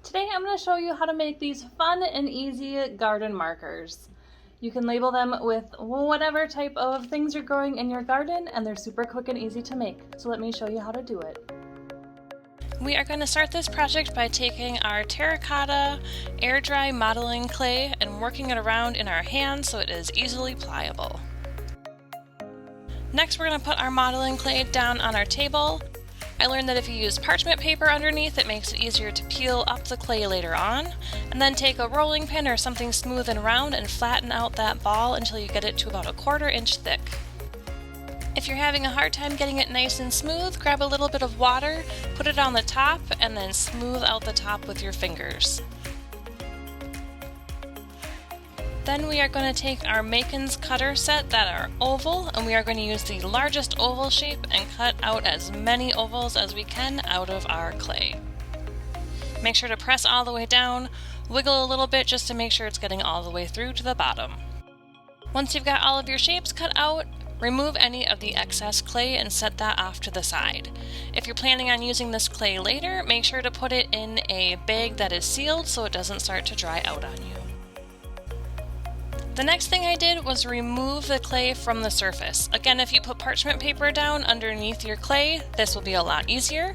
Today I'm going to show you how to make these fun and easy garden markers. You can label them with whatever type of things you're growing in your garden, and they're super quick and easy to make. So let me show you how to do it. We are going to start this project by taking our Terra Cotta air dry modeling clay and working it around in our hands so it is easily pliable. Next, we're going to put our modeling clay down on our table. I learned that if you use parchment paper underneath, it makes it easier to peel up the clay later on. And then take a rolling pin or something smooth and round and flatten out that ball until you get it to about 1/4 inch thick. If you're having a hard time getting it nice and smooth, grab a little bit of water, put it on the top, and then smooth out the top with your fingers. Then we are going to take our Makin's cutter set that are oval, and we are going to use the largest oval shape and cut out as many ovals as we can out of our clay. Make sure to press all the way down, wiggle a little bit just to make sure it's getting all the way through to the bottom. Once you've got all of your shapes cut out, remove any of the excess clay and set that off to the side. If you're planning on using this clay later, make sure to put it in a bag that is sealed so it doesn't start to dry out on you. The next thing I did was remove the clay from the surface. Again, if you put parchment paper down underneath your clay, this will be a lot easier.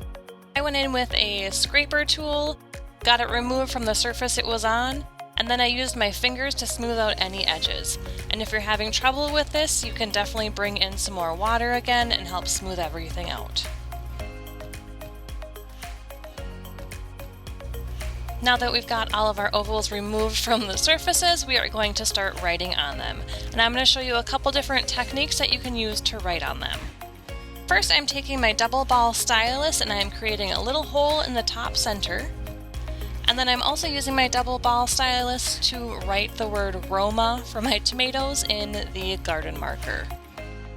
I went in with a scraper tool, got it removed from the surface it was on, and then I used my fingers to smooth out any edges. And if you're having trouble with this, you can definitely bring in some more water again and help smooth everything out. Now that we've got all of our ovals removed from the surfaces, we are going to start writing on them. And I'm going to show you a couple different techniques that you can use to write on them. First, I'm taking my double ball stylus and I'm creating a little hole in the top center. And then I'm also using my double ball stylus to write the word Roma for my tomatoes in the garden marker.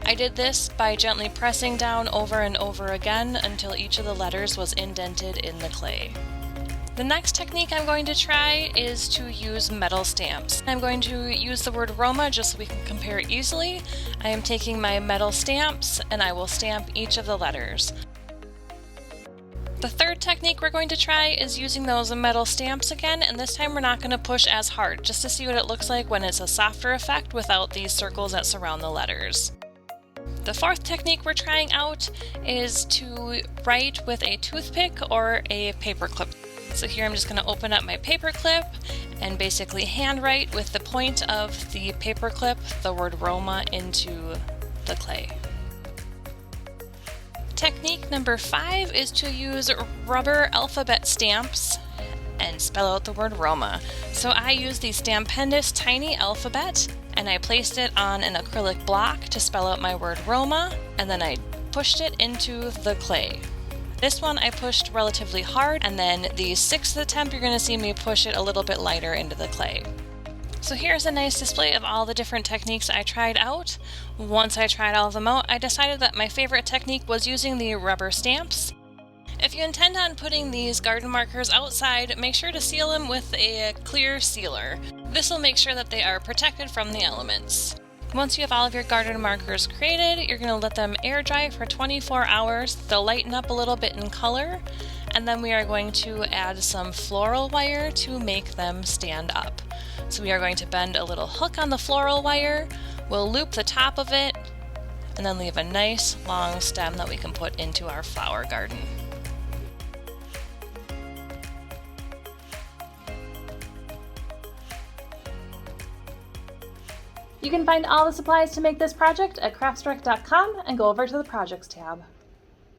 I did this by gently pressing down over and over again until each of the letters was indented in the clay. The next technique I'm going to try is to use metal stamps. I'm going to use the word Roma just so we can compare easily. I am taking my metal stamps and I will stamp each of the letters. The third technique we're going to try is using those metal stamps again, and this time we're not going to push as hard, just to see what it looks like when it's a softer effect without these circles that surround the letters. The fourth technique we're trying out is to write with a toothpick or a paperclip. So here I'm just going to open up my paperclip and basically handwrite with the point of the paperclip the word Roma into the clay. Technique number 5 is to use rubber alphabet stamps and spell out the word Roma. So I used the Stampendous Tiny Alphabet and I placed it on an acrylic block to spell out my word Roma, and then I pushed it into the clay. This one I pushed relatively hard, and then the 6th attempt you're going to see me push it a little bit lighter into the clay. So here's a nice display of all the different techniques I tried out. Once I tried all of them out, I decided that my favorite technique was using the rubber stamps. If you intend on putting these garden markers outside, make sure to seal them with a clear sealer. This will make sure that they are protected from the elements. Once you have all of your garden markers created, you're going to let them air dry for 24 hours. They'll lighten up a little bit in color, and then we are going to add some floral wire to make them stand up. So we are going to bend a little hook on the floral wire, we'll loop the top of it, and then leave a nice long stem that we can put into our flower garden. You can find all the supplies to make this project at craftsdirect.com and go over to the Projects tab.